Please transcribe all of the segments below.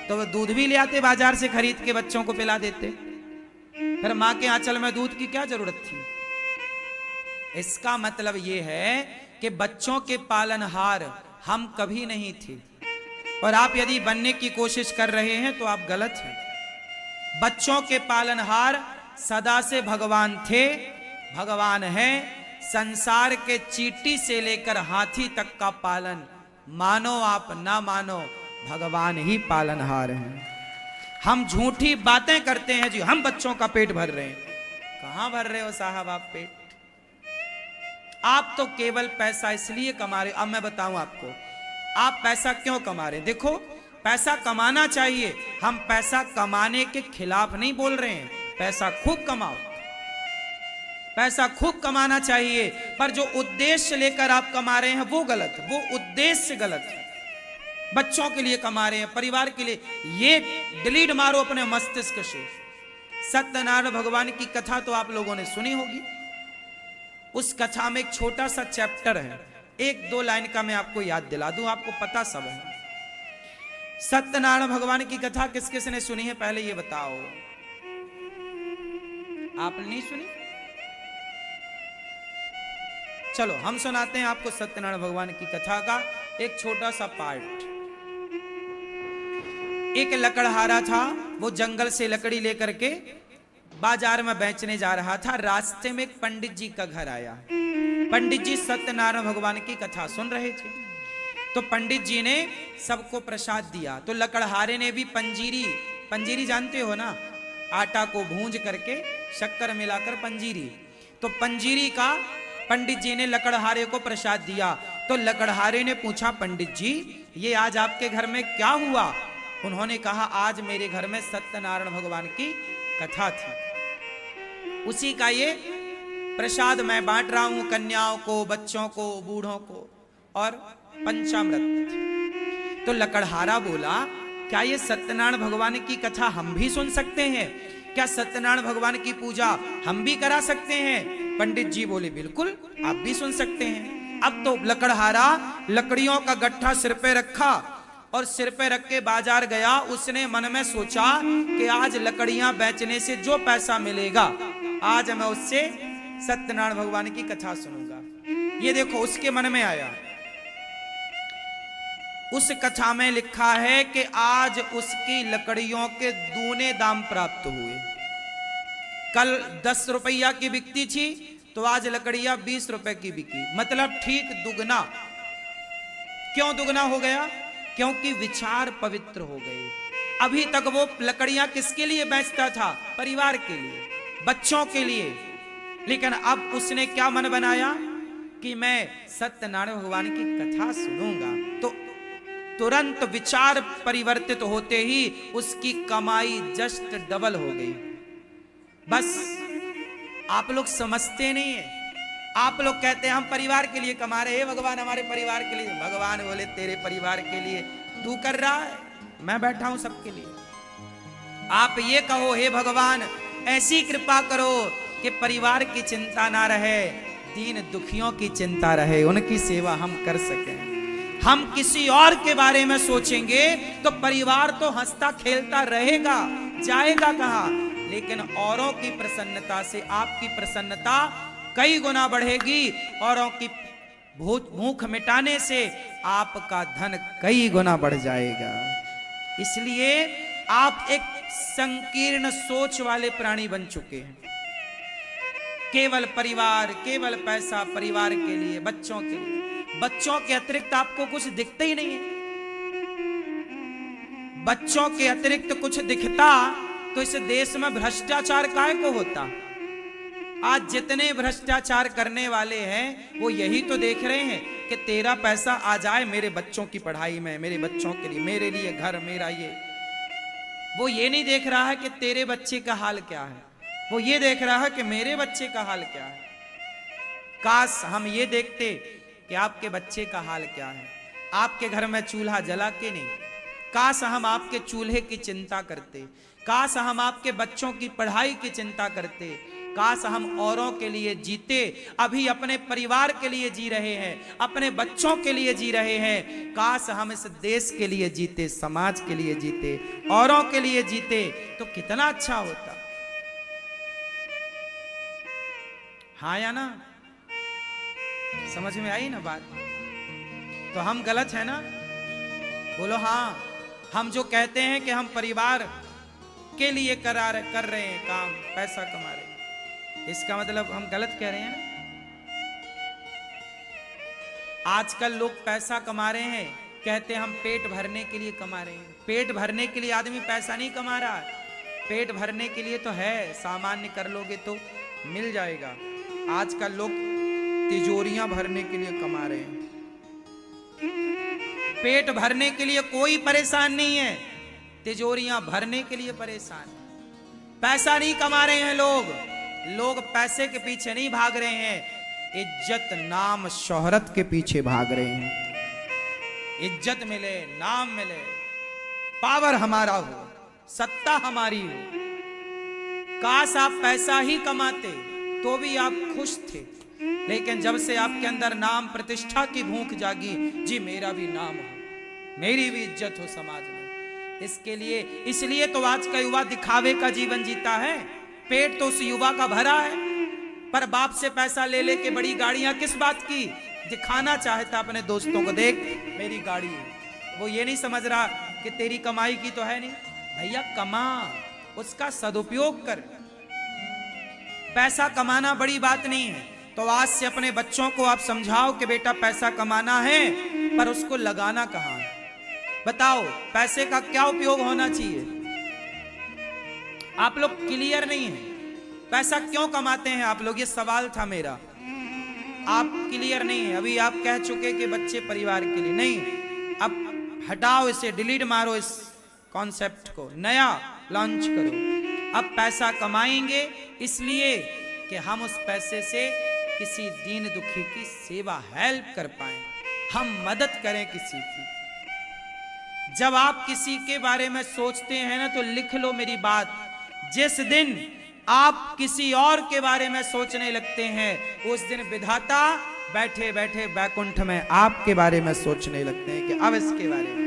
तो वो दूध भी ले आते बाजार से खरीद के बच्चों को पिला देते। फिर माँ के आंचल में दूध की क्या जरूरत थी। इसका मतलब ये है कि बच्चों के पालनहार हम कभी नहीं थे, और आप यदि बनने की कोशिश कर रहे हैं तो आप गलत हैं। बच्चों के पालनहार सदा से भगवान थे, भगवान हैं। संसार के चींटी से लेकर हाथी तक का पालन, मानो आप ना मानो, भगवान ही पालनहार हैं। हम झूठी बातें करते हैं जी, हम बच्चों का पेट भर रहे हैं। कहां भर रहे हो साहब आप पेट? आप तो केवल पैसा इसलिए कमा रहे। अब मैं बताऊं आपको, आप पैसा क्यों कमा रहे हैं। देखो, पैसा कमाना चाहिए, हम पैसा कमाने के खिलाफ नहीं बोल रहे हैं। पैसा खूब कमाओ, पैसा खूब कमाना चाहिए, पर जो उद्देश्य लेकर आप कमा रहे हैं वो गलत, वो उद्देश्य गलत है। बच्चों के लिए कमा रहे हैं, परिवार के लिए, ये डिलीट मारो अपने मस्तिष्क से। सत्यनारायण भगवान की कथा तो आप लोगों ने सुनी होगी। उस कथा में एक छोटा सा चैप्टर है, एक दो लाइन का मैं आपको याद दिला दूं, आपको पता सब है। सत्यनारायण भगवान की कथा किस किस ने सुनी है पहले ये बताओ। आपने नहीं सुनी? चलो हम सुनाते हैं आपको सत्यनारायण भगवान की कथा का एक छोटा सा पार्ट। एक लकड़हारा था, वो जंगल से लकड़ी लेकर के बाजार में बेचने जा रहा था। रास्ते में एक पंडित जी का घर आया। पंडित जी सत्यनारायण भगवान की कथा सुन रहे थे, तो पंडित जी ने सबको प्रसाद दिया। तो लकड़हारे ने भी पंजीरी, पंजीरी जानते हो ना, आटा को भूंज करके शक्कर मिलाकर पंजीरी, तो पंजीरी का पंडित जी ने लकड़हारे को प्रसाद दिया। तो लकड़हारे ने पूछा, पंडित जी ये आज आपके घर में क्या हुआ? उन्होंने कहा, आज मेरे घर में सत्यनारायण भगवान की कथा थी, उसी का ये प्रसाद मैं बांट रहा हूं कन्याओं को, बच्चों को, बूढ़ों को, और पंचामृत। तो लकड़हारा बोला, क्या ये सत्यनारायण भगवान की कथा हम भी सुन सकते हैं? क्या सत्यनारायण भगवान की पूजा हम भी करा सकते हैं? पंडित जी बोले, बिल्कुल आप भी सुन सकते हैं। अब तो लकड़हारा लकड़ियों का गट्ठा सिर पे रखा और सिर पे रख के बाजार गया। उसने मन में सोचा कि आज लकड़ियां बेचने से जो पैसा मिलेगा, आज मैं उससे सत्यनारायण भगवान की कथा सुनूंगा। ये देखो उसके मन में आया। उस कथा में लिखा है कि आज उसकी लकड़ियों के दूने दाम प्राप्त हुए। कल 10 रुपया की बिकती थी, तो आज लकड़ियां 20 रुपए की बिकी, मतलब ठीक दुगना। क्यों दुगना हो गया? क्योंकि विचार पवित्र हो गए। अभी तक वो लकड़ियां किसके लिए बेचता था? परिवार के लिए, बच्चों के लिए। लेकिन अब उसने क्या मन बनाया कि मैं सत्यनारायण भगवान की कथा सुनूंगा। तो तुरंत विचार परिवर्तित होते ही उसकी कमाई जस्ट डबल हो गई। बस आप लोग समझते नहीं है। आप लोग कहते हैं हम परिवार के लिए कमा रहे हैं, भगवान हमारे परिवार के लिए। भगवान बोले, तेरे परिवार के लिए तू कर रहा है, मैं बैठा हूं सबके लिए। आप ये कहो, हे भगवान ऐसी कृपा करो कि परिवार की चिंता ना रहे, दीन दुखियों की चिंता रहे, उनकी सेवा हम कर सकें। हम किसी और के बारे में सोचेंगे तो परिवार तो हंसता खेलता रहेगा, जाएगा कहां? लेकिन औरों की प्रसन्नता से आपकी प्रसन्नता कई गुना बढ़ेगी। औरों की भूख मिटाने से आपका धन कई गुना बढ़ जाएगा। इसलिए आप एक संकीर्ण सोच वाले प्राणी बन चुके हैं। केवल परिवार, केवल पैसा, परिवार के लिए, बच्चों के लिए। बच्चों के अतिरिक्त आपको कुछ दिखता ही नहीं है। बच्चों के अतिरिक्त कुछ दिखता तो इस देश में भ्रष्टाचार काहे को होता? आज जितने भ्रष्टाचार करने वाले हैं वो यही तो देख रहे हैं कि तेरा पैसा आ जाए मेरे बच्चों की पढ़ाई में, मेरे बच्चों के लिए, मेरे लिए घर मेरा ये। वो ये नहीं देख रहा है कि तेरे बच्चे का हाल क्या है, वो ये देख रहा है कि मेरे बच्चे का हाल क्या है। काश हम ये देखते कि आपके बच्चे का हाल क्या है। आपके घर में चूल्हा जला के नहीं, काश हम आपके चूल्हे की चिंता करते, काश हम आपके बच्चों की पढ़ाई की चिंता करते, काश हम औरों के लिए जीते। अभी अपने परिवार के लिए जी रहे हैं, अपने बच्चों के लिए जी रहे हैं। काश हम इस देश के लिए जीते, समाज के लिए जीते, औरों के लिए जीते तो कितना अच्छा होता। हाँ या ना? समझ में आई ना बात? तो हम गलत है ना? बोलो हाँ। हम जो कहते हैं कि हम परिवार के लिए कर रहे हैं काम, पैसा कमा रहे हैं, इसका मतलब हम गलत कह रहे हैं ना? आजकल लोग पैसा कमा रहे हैं, कहते हैं हम पेट भरने के लिए कमा रहे हैं। पेट भरने के लिए आदमी पैसा नहीं कमा रहा है, पेट भरने के लिए तो है, सामान्य कर लोगे तो मिल जाएगा। आजकल लोग तिजोरियां भरने के लिए कमा रहे हैं। पेट भरने के लिए कोई परेशान नहीं है, तिजोरियां भरने के लिए परेशान। पैसा नहीं कमा रहे हैं लोग पैसे के पीछे नहीं भाग रहे हैं, इज्जत नाम शोहरत के पीछे भाग रहे हैं। इज्जत मिले, नाम मिले, पावर हमारा हो, सत्ता हमारी हो। काश आप पैसा ही कमाते तो भी आप खुश थे, लेकिन जब से आपके अंदर नाम प्रतिष्ठा की भूख जागी, जी मेरा भी नाम हो, मेरी भी इज्जत हो समाज में, इसलिए तो आज का युवा दिखावे का जीवन जीता है। पेट तो उस युवा का भरा है, पर बाप से पैसा ले लेके बड़ी गाड़ियां किस बात की? दिखाना चाहता अपने दोस्तों को, देख मेरी गाड़ी है। वो ये नहीं समझ रहा कि तेरी कमाई की तो है नहीं। भैया कमा, उसका सदुपयोग कर। पैसा कमाना बड़ी बात नहीं है। तो आज से अपने बच्चों को आप समझाओ कि बेटा पैसा कमाना है, पर उसको लगाना कहां है? बताओ पैसे का क्या उपयोग होना चाहिए? आप लोग क्लियर नहीं है। पैसा क्यों कमाते हैं आप लोग, ये सवाल था मेरा। आप क्लियर नहीं है। अभी आप कह चुके कि बच्चे परिवार के लिए नहीं। अब हटाओ इसे, डिलीट मारो इस कॉन्सेप्ट को, नया लॉन्च करो। अब पैसा कमाएंगे इसलिए कि हम उस पैसे से किसी दीन दुखी की सेवा, हेल्प कर पाए, हम मदद करें किसी की। जब आप किसी के बारे में सोचते हैं ना, तो लिख लो मेरी बात, जिस दिन आप किसी और के बारे में सोचने लगते हैं, उस दिन विधाता बैठे बैठे बैकुंठ में आपके बारे में सोचने लगते हैं कि अब इसके बारे में।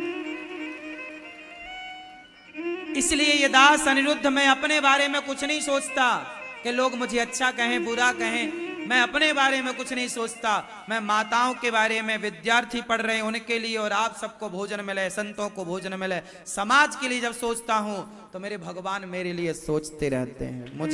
इसलिए ये दास अनिरुद्ध, मैं अपने बारे में कुछ नहीं सोचता कि लोग मुझे अच्छा कहें बुरा कहें, मैं अपने बारे में कुछ नहीं सोचता। मैं माताओं के बारे में, विद्यार्थी पढ़ रहे हैं उनके लिए, और आप सबको भोजन मिले, संतों को भोजन मिले, समाज के लिए जब सोचता हूं तो मेरे भगवान मेरे लिए सोचते रहते हैं। मुझे